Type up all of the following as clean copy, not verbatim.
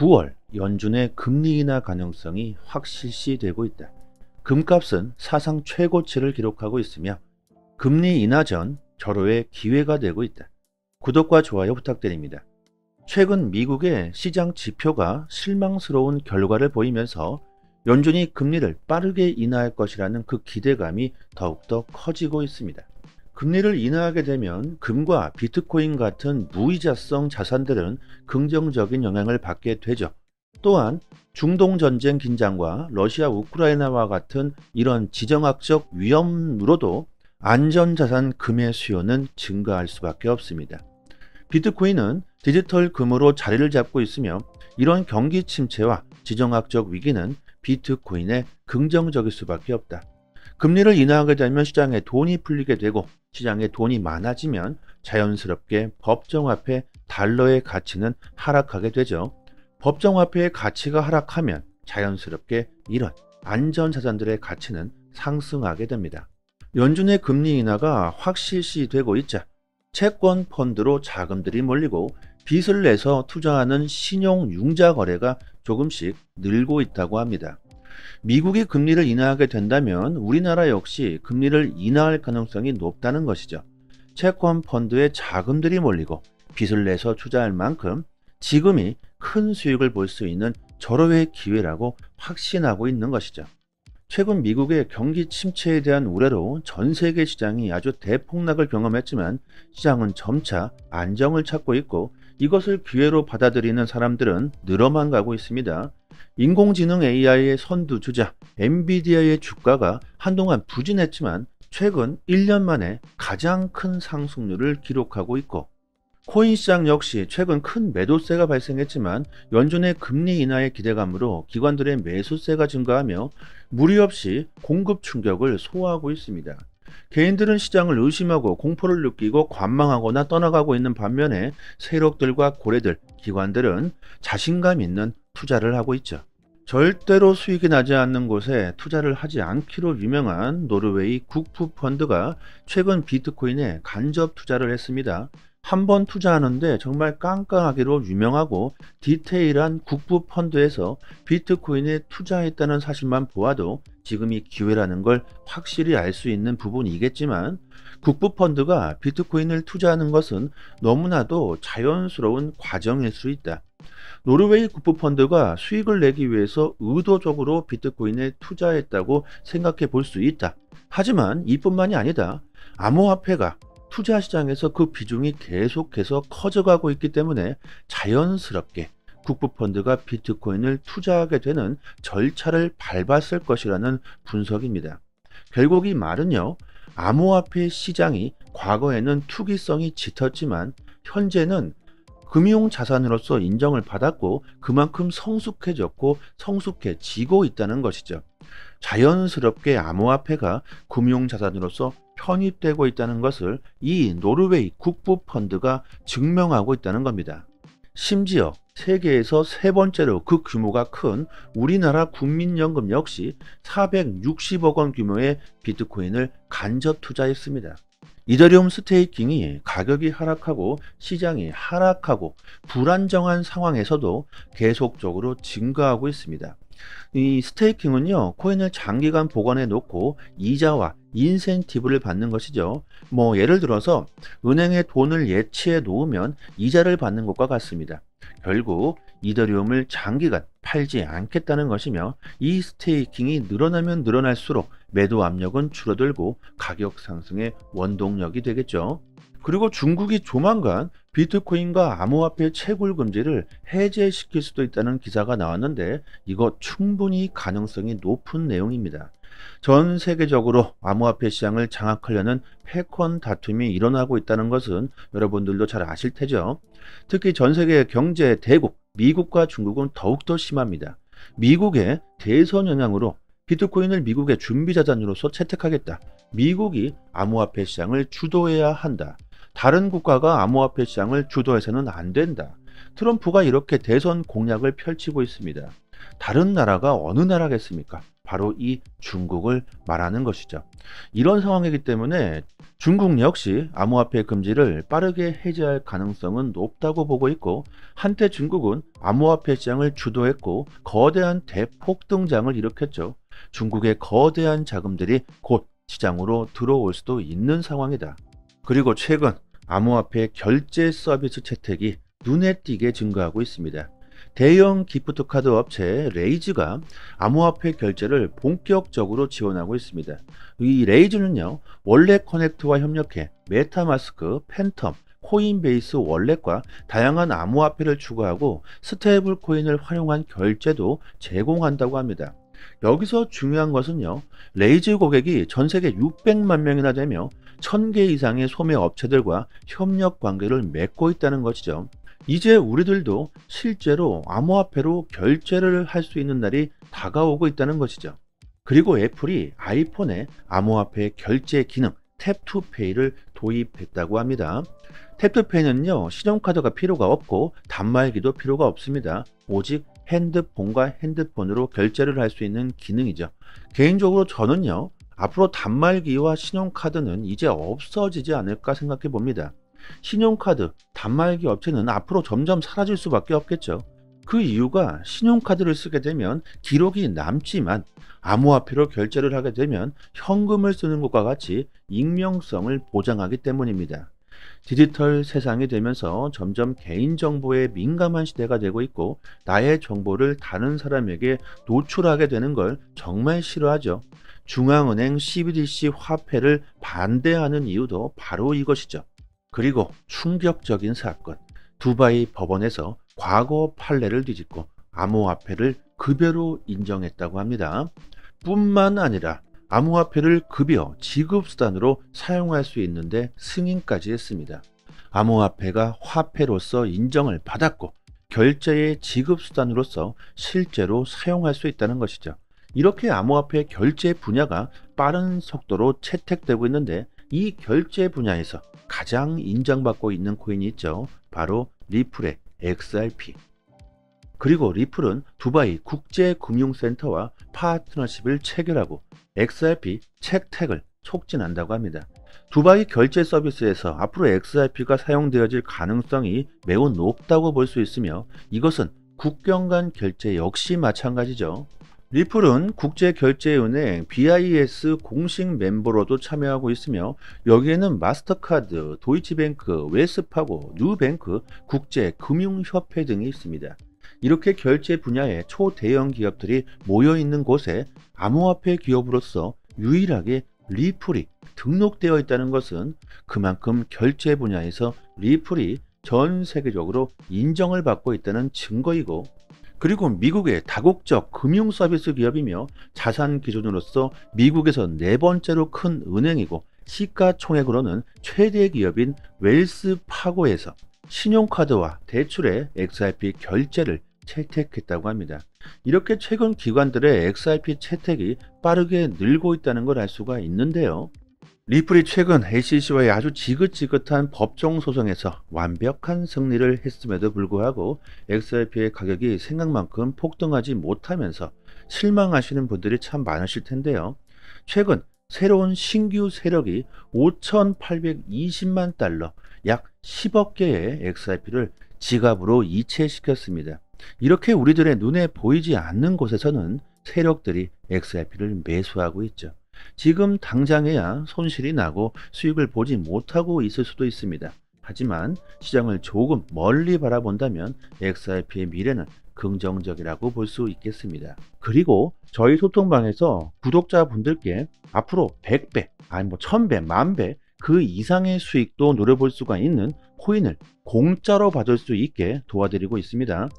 9월 연준의 금리 인하 가능성이 확실시되고 있다. 금값은 사상 최고치를 기록하고 있으며 금리 인하 전 절호의 기회가 되고 있다. 구독과 좋아요 부탁드립니다. 최근 미국의 시장 지표가 실망스러운 결과를 보이면서 연준이 금리를 빠르게 인하할 것이라는 그 기대감이 더욱더 커지고 있습니다. 금리를 인하하게 되면 금과 비트코인 같은 무이자성 자산들은 긍정적인 영향을 받게 되죠. 또한 중동 전쟁 긴장과 러시아 우크라이나와 같은 이런 지정학적 위험으로도 안전자산 금의 수요는 증가할 수밖에 없습니다. 비트코인은 디지털 금으로 자리를 잡고 있으며 이런 경기 침체와 지정학적 위기는 비트코인에 긍정적일 수밖에 없다. 금리를 인하하게 되면 시장에 돈이 풀리게 되고 시장에 돈이 많아지면 자연스럽게 법정화폐 달러의 가치는 하락하게 되죠. 법정화폐의 가치가 하락하면 자연스럽게 이런 안전자산들의 가치는 상승하게 됩니다. 연준의 금리 인하가 확실시되고 있자 채권 펀드로 자금들이 몰리고 빚을 내서 투자하는 신용융자 거래가 조금씩 늘고 있다고 합니다. 미국이 금리를 인하하게 된다면 우리나라 역시 금리를 인하할 가능성이 높다는 것이죠. 채권 펀드에 자금들이 몰리고 빚을 내서 투자할 만큼 지금이 큰 수익을 볼 수 있는 절호의 기회라고 확신하고 있는 것이죠. 최근 미국의 경기 침체에 대한 우려로 전 세계 시장이 아주 대폭락을 경험했지만 시장은 점차 안정을 찾고 있고 이것을 기회로 받아들이는 사람들은 늘어만 가고 있습니다. 인공지능 AI의 선두주자 엔비디아의 주가가 한동안 부진했지만 최근 1년 만에 가장 큰 상승률을 기록하고 있고 코인 시장 역시 최근 큰 매도세가 발생했지만 연준의 금리 인하의 기대감으로 기관들의 매수세가 증가하며 무리 없이 공급 충격을 소화하고 있습니다. 개인들은 시장을 의심하고 공포를 느끼고 관망하거나 떠나가고 있는 반면에 세력들과 고래들, 기관들은 자신감 있는 투자를 하고 있죠. 절대로 수익이 나지 않는 곳에 투자를 하지 않기로 유명한 노르웨이 국부펀드가 최근 비트코인에 간접 투자를 했습니다. 한번 투자하는데 정말 깜깜하기로 유명하고 디테일한 국부펀드에서 비트코인에 투자했다는 사실만 보아도 지금이 기회라는 걸 확실히 알 수 있는 부분이겠지만 국부펀드가 비트코인을 투자하는 것은 너무나도 자연스러운 과정일 수 있다. 노르웨이 국부펀드가 수익을 내기 위해서 의도적으로 비트코인에 투자했다고 생각해 볼 수 있다. 하지만 이뿐만이 아니다. 암호화폐가 투자 시장에서 그 비중이 계속해서 커져가고 있기 때문에 자연스럽게 국부펀드가 비트코인을 투자하게 되는 절차를 밟았을 것이라는 분석입니다. 결국 이 말은요, 암호화폐 시장이 과거에는 투기성이 짙었지만 현재는 금융자산으로서 인정을 받았고 그만큼 성숙해졌고 성숙해지고 있다는 것이죠. 자연스럽게 암호화폐가 금융자산으로서 편입되고 있다는 것을 이 노르웨이 국부펀드가 증명하고 있다는 겁니다. 심지어 세계에서 세 번째로 그 규모가 큰 우리나라 국민연금 역시 460억 원 규모의 비트코인을 간접 투자했습니다. 이더리움 스테이킹이 가격이 하락하고 시장이 하락하고 불안정한 상황에서도 계속적으로 증가하고 있습니다. 이 스테이킹은요, 코인을 장기간 보관해 놓고 이자와 인센티브를 받는 것이죠. 예를 들어서 은행에 돈을 예치해 놓으면 이자를 받는 것과 같습니다. 결국 이더리움을 장기간 팔지 않겠다는 것이며 이 스테이킹이 늘어나면 늘어날수록 매도 압력은 줄어들고 가격 상승의 원동력이 되겠죠. 그리고 중국이 조만간 비트코인과 암호화폐 채굴 금지를 해제시킬 수도 있다는 기사가 나왔는데 이거 충분히 가능성이 높은 내용입니다. 전 세계적으로 암호화폐 시장을 장악하려는 패권 다툼이 일어나고 있다는 것은 여러분들도 잘 아실 테죠. 특히 전 세계 경제 대국 미국과 중국은 더욱더 심합니다. 미국의 대선 영향으로 비트코인을 미국의 준비자산으로서 채택하겠다. 미국이 암호화폐 시장을 주도해야 한다. 다른 국가가 암호화폐 시장을 주도해서는 안 된다. 트럼프가 이렇게 대선 공약을 펼치고 있습니다. 다른 나라가 어느 나라겠습니까? 바로 이 중국을 말하는 것이죠. 이런 상황이기 때문에 중국 역시 암호화폐 금지를 빠르게 해제할 가능성은 높다고 보고 있고, 한때 중국은 암호화폐 시장을 주도했고 거대한 대폭등장을 일으켰죠. 중국의 거대한 자금들이 곧 시장으로 들어올 수도 있는 상황이다. 그리고 최근 암호화폐 결제 서비스 채택이 눈에 띄게 증가하고 있습니다. 대형 기프트 카드 업체 레이즈가 암호화폐 결제를 본격적으로 지원하고 있습니다. 이 레이즈는요, 월렛 커넥트와 협력해 메타마스크, 팬텀, 코인베이스 월렛과 다양한 암호화폐를 추가하고 스테이블 코인을 활용한 결제도 제공한다고 합니다. 여기서 중요한 것은요, 레이즈 고객이 전 세계 600만 명이나 되며 1000개 이상의 소매 업체들과 협력 관계를 맺고 있다는 것이죠. 이제 우리들도 실제로 암호화폐로 결제를 할 수 있는 날이 다가오고 있다는 것이죠. 그리고 애플이 아이폰에 암호화폐 결제 기능 탭투페이를 도입했다고 합니다. 탭투페이는요, 신용카드가 필요가 없고 단말기도 필요가 없습니다. 오직 핸드폰과 핸드폰으로 결제를 할 수 있는 기능이죠. 개인적으로 저는요, 앞으로 단말기와 신용카드는 이제 없어지지 않을까 생각해 봅니다. 신용카드, 단말기 업체는 앞으로 점점 사라질 수밖에 없겠죠. 그 이유가 신용카드를 쓰게 되면 기록이 남지만 암호화폐로 결제를 하게 되면 현금을 쓰는 것과 같이 익명성을 보장하기 때문입니다. 디지털 세상이 되면서 점점 개인정보에 민감한 시대가 되고 있고, 나의 정보를 다른 사람에게 노출하게 되는 걸 정말 싫어하죠. 중앙은행 CBDC 화폐를 반대하는 이유도 바로 이것이죠. 그리고 충격적인 사건, 두바이 법원에서 과거 판례를 뒤집고 암호화폐를 급여로 인정했다고 합니다. 뿐만 아니라 암호화폐를 급여 지급수단으로 사용할 수 있는데 승인까지 했습니다. 암호화폐가 화폐로서 인정을 받았고 결제의 지급수단으로서 실제로 사용할 수 있다는 것이죠. 이렇게 암호화폐 결제 분야가 빠른 속도로 채택되고 있는데, 이 결제 분야에서 가장 인정받고 있는 코인이 있죠. 바로 리플의 XRP. 그리고 리플은 두바이 국제금융센터와 파트너십을 체결하고 XRP 채택을 촉진한다고 합니다. 두바이 결제 서비스에서 앞으로 XRP가 사용되어질 가능성이 매우 높다고 볼 수 있으며, 이것은 국경 간 결제 역시 마찬가지죠. 리플은 국제결제은행 BIS 공식 멤버로도 참여하고 있으며, 여기에는 마스터카드, 도이치뱅크, 웰스파고, 누뱅크, 국제금융협회 등이 있습니다. 이렇게 결제 분야의 초대형 기업들이 모여 있는 곳에 암호화폐 기업으로서 유일하게 리플이 등록되어 있다는 것은 그만큼 결제 분야에서 리플이 전 세계적으로 인정을 받고 있다는 증거이고, 그리고 미국의 다국적 금융 서비스 기업이며 자산 기준으로서 미국에서 네 번째로 큰 은행이고 시가총액으로는 최대 기업인 웰스파고에서 신용카드와 대출의 XRP 결제를 채택했다고 합니다. 이렇게 최근 기관들의 XRP 채택이 빠르게 늘고 있다는 걸 알 수가 있는데요. 리플이 최근 SEC와의 아주 지긋지긋한 법정 소송에서 완벽한 승리를 했음에도 불구하고 XRP의 가격이 생각만큼 폭등하지 못하면서 실망하시는 분들이 참 많으실 텐데요. 최근 새로운 신규 세력이 5,820만 달러, 약 10억 개의 XRP를 지갑으로 이체시켰습니다. 이렇게 우리들의 눈에 보이지 않는 곳에서는 세력들이 XRP를 매수하고 있죠. 지금 당장에야 손실이 나고 수익을 보지 못하고 있을 수도 있습니다. 하지만 시장을 조금 멀리 바라본다면 XRP의 미래는 긍정적이라고 볼 수 있겠습니다. 그리고 저희 소통방에서 구독자분들께 앞으로 100배, 아니 1000배, 만배 그 이상의 수익도 노려볼 수가 있는 코인을 공짜로 받을 수 있게 도와드리고 있습니다.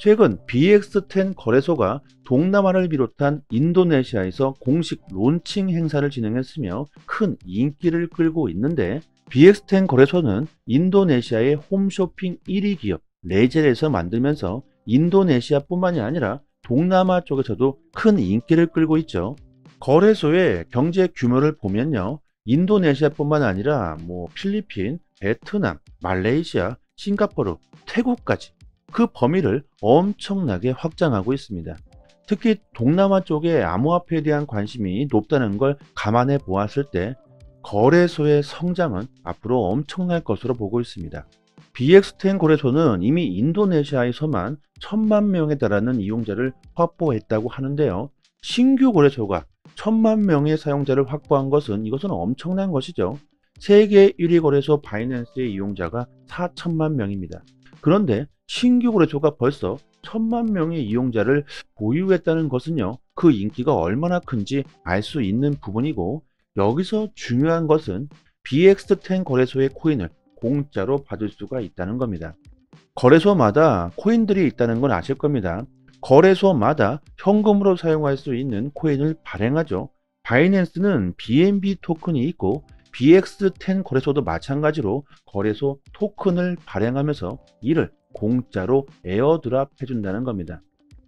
최근 BX10 거래소가 동남아를 비롯한 인도네시아에서 공식 론칭 행사를 진행했으며 큰 인기를 끌고 있는데, BX10 거래소는 인도네시아의 홈쇼핑 1위 기업 레젤에서 만들면서 인도네시아뿐만이 아니라 동남아 쪽에서도 큰 인기를 끌고 있죠. 거래소의 경제 규모를 보면요, 인도네시아뿐만 아니라 필리핀, 베트남, 말레이시아, 싱가포르, 태국까지 그 범위를 엄청나게 확장하고 있습니다. 특히 동남아 쪽에 암호화폐에 대한 관심이 높다는 걸 감안해 보았을 때 거래소의 성장은 앞으로 엄청날 것으로 보고 있습니다. BX10 거래소는 이미 인도네시아에서만 1,000만 명에 달하는 이용자를 확보했다고 하는데요. 신규 거래소가 1,000만 명의 사용자를 확보한 것은 이것은 엄청난 것이죠. 세계 1위 거래소 바이낸스의 이용자가 4천만 명입니다. 그런데 신규 거래소가 벌써 1,000만 명의 이용자를 보유했다는 것은요, 그 인기가 얼마나 큰지 알 수 있는 부분이고, 여기서 중요한 것은 BX10 거래소의 코인을 공짜로 받을 수가 있다는 겁니다. 거래소마다 코인들이 있다는 건 아실 겁니다. 거래소마다 현금으로 사용할 수 있는 코인을 발행하죠. 바이낸스는 BNB 토큰이 있고 BX10 거래소도 마찬가지로 거래소 토큰을 발행하면서 이를 공짜로 에어드랍 해준다는 겁니다.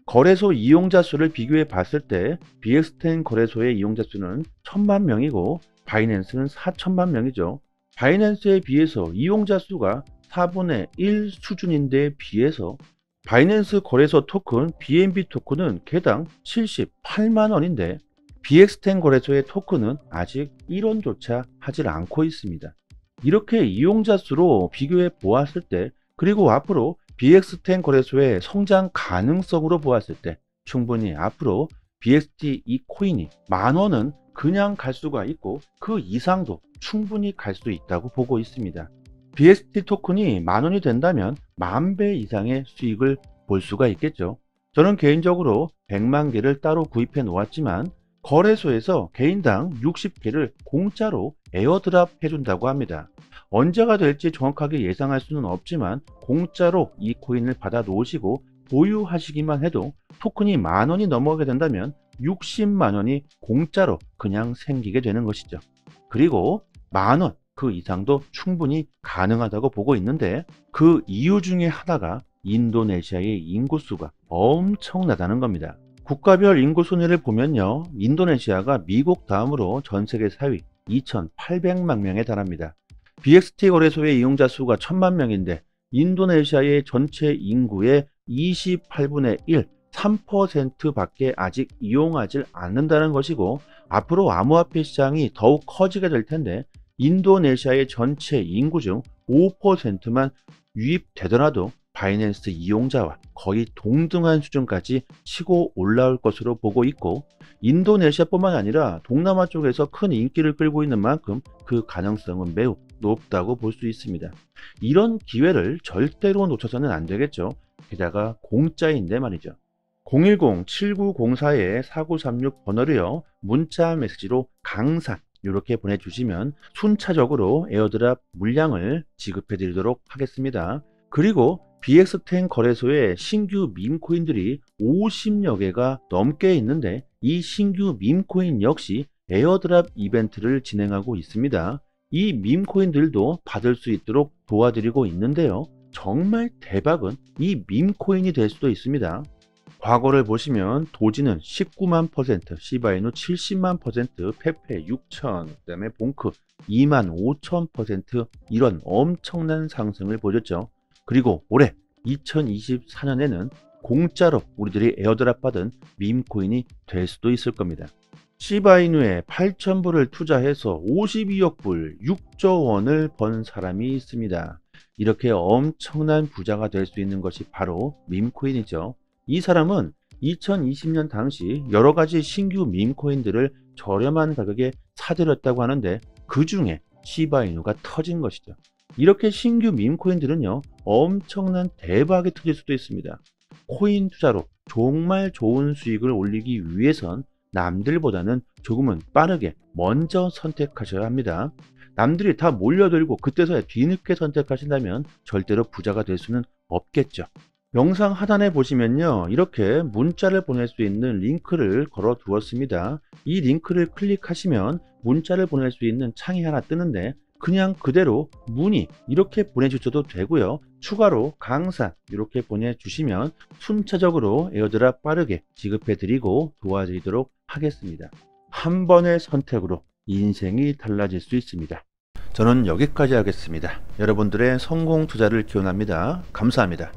거래소 이용자 수를 비교해 봤을 때 BX10 거래소의 이용자 수는 1,000만 명이고 바이낸스는 4천만 명이죠. 바이낸스에 비해서 이용자 수가 4분의 1 수준인데 비해서 바이낸스 거래소 토큰 BNB 토큰은 개당 78만 원인데 BX10 거래소의 토큰은 아직 1원조차 하질 않고 있습니다. 이렇게 이용자 수로 비교해 보았을 때, 그리고 앞으로 BX10 거래소의 성장 가능성으로 보았을 때 충분히 앞으로 BXT 이 코인이 10,000원은 그냥 갈 수가 있고 그 이상도 충분히 갈 수 있다고 보고 있습니다. BXT 토큰이 10,000원이 된다면 10,000배 이상의 수익을 볼 수가 있겠죠. 저는 개인적으로 100만 개를 따로 구입해 놓았지만 거래소에서 개인당 60개를 공짜로 에어드랍 해준다고 합니다. 언제가 될지 정확하게 예상할 수는 없지만 공짜로 이 코인을 받아 놓으시고 보유하시기만 해도 토큰이 10,000원이 넘어가게 된다면 60만 원이 공짜로 그냥 생기게 되는 것이죠. 그리고 10,000원 그 이상도 충분히 가능하다고 보고 있는데, 그 이유 중에 하나가 인도네시아의 인구수가 엄청나다는 겁니다. 국가별 인구 순위를 보면요, 인도네시아가 미국 다음으로 전 세계 4위 2,800만 명에 달합니다. BXT 거래소의 이용자 수가 1,000만 명인데 인도네시아의 전체 인구의 28분의 1, 3%밖에 아직 이용하지 않는다는 것이고, 앞으로 암호화폐 시장이 더욱 커지게 될 텐데 인도네시아의 전체 인구 중 5%만 유입되더라도 바이낸스 이용자와 거의 동등한 수준까지 치고 올라올 것으로 보고 있고, 인도네시아뿐만 아니라 동남아 쪽에서 큰 인기를 끌고 있는 만큼 그 가능성은 매우 높다고 볼 수 있습니다. 이런 기회를 절대로 놓쳐서는 안 되겠죠. 게다가 공짜인데 말이죠. 010-7904-4936 번호로요, 문자 메시지로 강산 이렇게 보내주시면 순차적으로 에어드랍 물량을 지급해 드리도록 하겠습니다. 그리고 BX10 거래소에 신규 밈코인들이 50여 개가 넘게 있는데 이 신규 밈코인 역시 에어드랍 이벤트를 진행하고 있습니다. 이 밈코인들도 받을 수 있도록 도와드리고 있는데요, 정말 대박은 이 밈코인이 될 수도 있습니다. 과거를 보시면 도지는 19만 %, 시바이누 70만 %, 페페 6천, 그 다음에 봉크 2만 5천 %, 이런 엄청난 상승을 보였죠. 그리고 올해 2024년에는 공짜로 우리들이 에어드랍 받은 밈코인이 될 수도 있을 겁니다. 시바이누에 8,000불을 투자해서 52억 불, 6조 원을 번 사람이 있습니다. 이렇게 엄청난 부자가 될 수 있는 것이 바로 밈코인이죠. 이 사람은 2020년 당시 여러가지 신규 밈코인들을 저렴한 가격에 사들였다고 하는데 그 중에 시바이누가 터진 것이죠. 이렇게 신규 밈코인들은요, 엄청난 대박이 터질 수도 있습니다. 코인 투자로 정말 좋은 수익을 올리기 위해선 남들보다는 조금은 빠르게 먼저 선택하셔야 합니다. 남들이 다 몰려들고 그때서야 뒤늦게 선택하신다면 절대로 부자가 될 수는 없겠죠. 영상 하단에 보시면요, 이렇게 문자를 보낼 수 있는 링크를 걸어 두었습니다. 이 링크를 클릭하시면 문자를 보낼 수 있는 창이 하나 뜨는데 그냥 그대로 문의 이렇게 보내주셔도 되고요, 추가로 강산 이렇게 보내주시면 순차적으로 에어드랍 빠르게 지급해 드리고 도와드리도록 하겠습니다. 한 번의 선택으로 인생이 달라질 수 있습니다. 저는 여기까지 하겠습니다. 여러분들의 성공 투자를 기원합니다. 감사합니다.